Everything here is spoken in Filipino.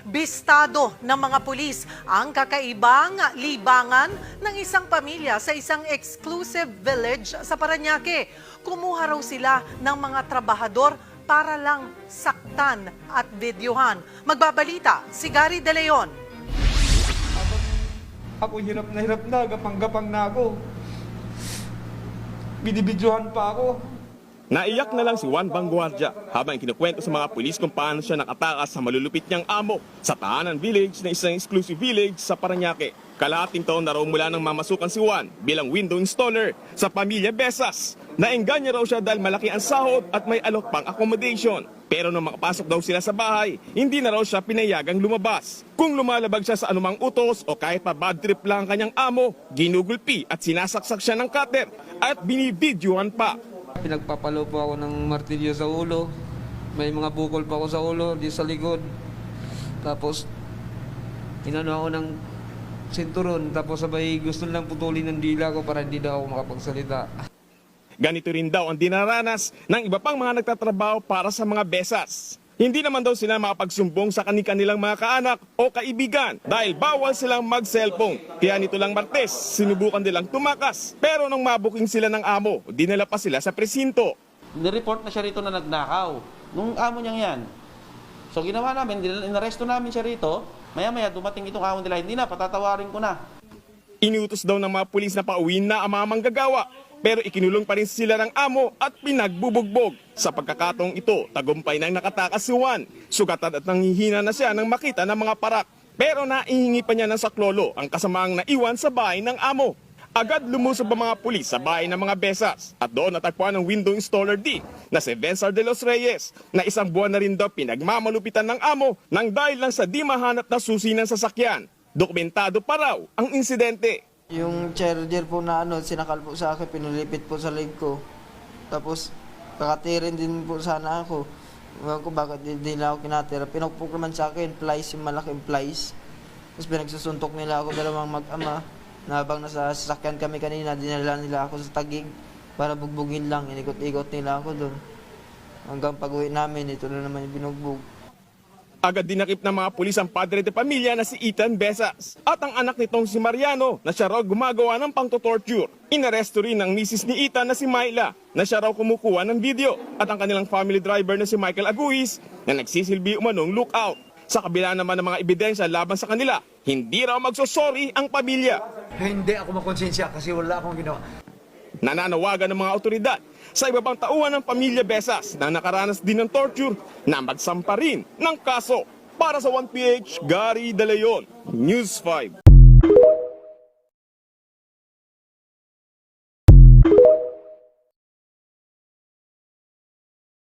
Bistado ng mga pulis ang kakaibang libangan ng isang pamilya sa isang exclusive village sa Parañaque. Kumuha raw sila ng mga trabahador para lang saktan at videohan. Magbabalita si Gary De Leon. Ako hirap na, gapang-gapang na ako. Binibidyohan pa ako. Naiyak na lang si Juan Vanguardia habang kinukwento sa mga pulis kung paano siya nakatakas sa malulupit niyang amo sa Tahanan Village na isang exclusive village sa Parañaque. Kalahating taon na raw mula nang mamasukan si Juan bilang window installer sa pamilya Besas. Naingganya raw siya dahil malaki ang sahod at may alok pang accommodation. Pero nung makapasok daw sila sa bahay, hindi na raw siya pinayagang lumabas. Kung lumalabag siya sa anumang utos o kahit pa bad trip lang ang kanyang amo, ginugulpi at sinasaksak siya ng cutter at binibidyohan pa. Pinagpapalo po ako ng martilyo sa ulo. May mga bukol pa ako sa ulo, di sa likod. Tapos, inano ako ng sinturon. Tapos sabay gusto lang putulin ng dila ko para hindi daw ako makapagsalita. Ganito rin daw ang dinaranas ng iba pang mga nagtatrabaho para sa mga Besas. Hindi naman daw sila makapagsumbong sa kanilang mga kaanak o kaibigan dahil bawal silang mag-cellphone. Kaya nito lang Martes, sinubukan nilang tumakas. Pero nung mabuking sila ng amo, dinala pa sila sa presinto. Nireport na siya rito na nagnakaw. Nung amo niyang yan. So ginawa namin, inaresto namin siya rito. Maya-maya dumating itong amo nila, hindi na, patatawarin ko na. Inutos daw ng mga pulis na pauwiin na ang mga manggagawa. Pero ikinulong pa rin sila ng amo at pinagbubugbog. Sa pagkakataong ito, tagumpay nang nakatakas si Juan. Sugatan at nanghihina na siya nang makita ng mga parak. Pero naihingi pa niya ng saklolo ang kasamaang naiwan sa bahay ng amo. Agad lumusob ang mga pulis sa bahay ng mga Besas at doon natagpuan ng window installer D na si Vensar de los Reyes na isang buwan na rin daw pinagmamalupitan ng amo nang dahil lang sa di mahanap na susi ng sasakyan. Dokumentado pa raw ang insidente. Yung charger po na sinakal po sa akin, pinulipit po sa leg ko. Tapos, kakatirin din po sana ako. Ewan ko bakit hindi na ako kinatira. Pinukpok naman sa akin, plies, yung malaking plies. Tapos pinagsusuntok nila ako, dalawang mag-ama. Na habang nasa sasakyan kami kanina, dinala nila ako sa Taguig para bugbugin lang. Inikot-ikot nila ako doon. Hanggang pag-uwi namin, ito na naman yung binugbog. Agad dinakip ng mga pulis ang padre de pamilya na si Ethan Besas at ang anak nitong si Mariano na siya raw gumagawa ng pangtotorture. Inaresto rin ang misis ni Ethan na si Myla na siya raw kumukuha ng video at ang kanilang family driver na si Michael Aguiz na nagsisilbi umanong lookout. Sa kabila naman ng mga ebidensya laban sa kanila, hindi raw magsosorry ang pamilya. Hindi ako makonsensya kasi wala akong ginawa. Nananawagan ng mga otoridad sa iba pang tauhan ng pamilya Besas na nakaranas din ng torture na magsampa rin ng kaso. Para sa 1PH, Gary De Leon, News 5.